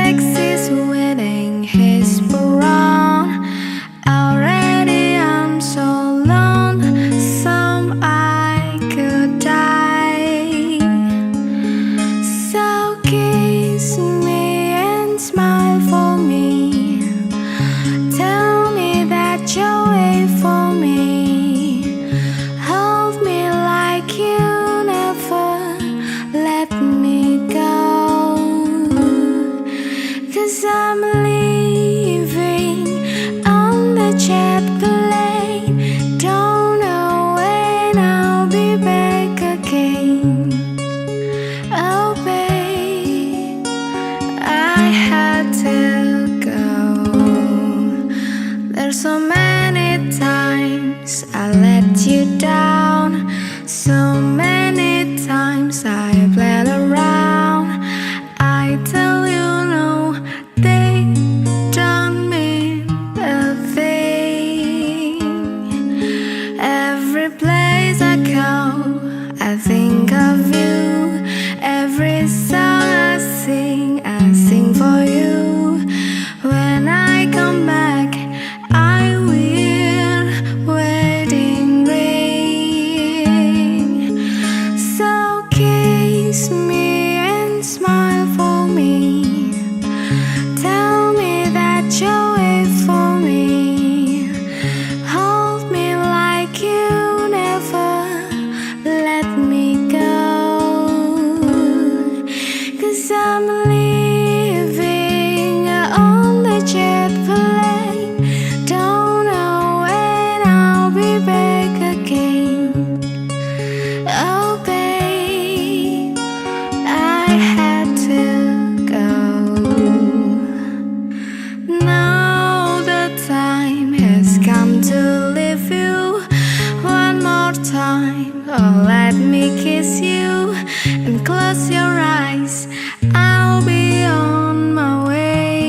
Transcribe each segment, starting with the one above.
taxi's waiting his parole. Already I'm so lonesome I could die. So kiss me and smile for me. Tell me that you'll wait for me. Hold me like you never let me go. 'Cause I'm leaving on the jet plane. Don't know when I'll be back again. Oh babe, I had to go. There's so many times I let you down. So many times I played around. I tell you no, they don't mean a thing. Every place I go, I think of you. Every song I sing for you. When I come back, I wear wedding ring. So kiss me and smile for me. Tell me that you'll wait for me. Hold me like you never let me go. 'Cause I'm leaving on the jet plane. Don't know when I'll be back again. Oh babe, I had to go. Now the time has come to leave you. One more time, oh let me kiss you and close your eyes. I'll be on my way.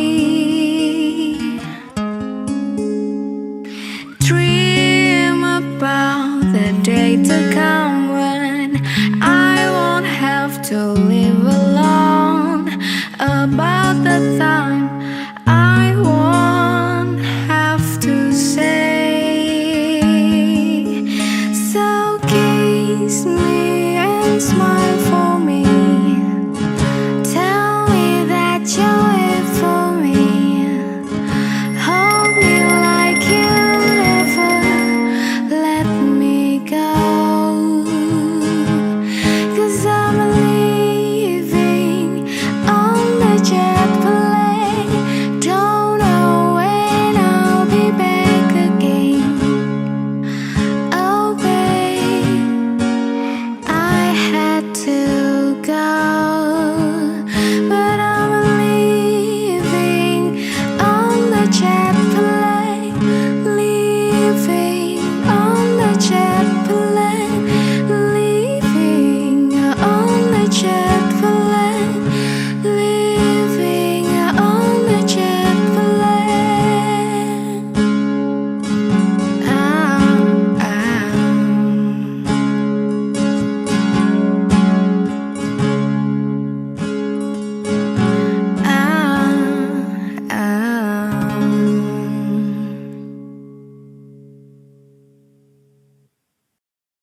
Dream about the day to come when I won't have to live alone. About the time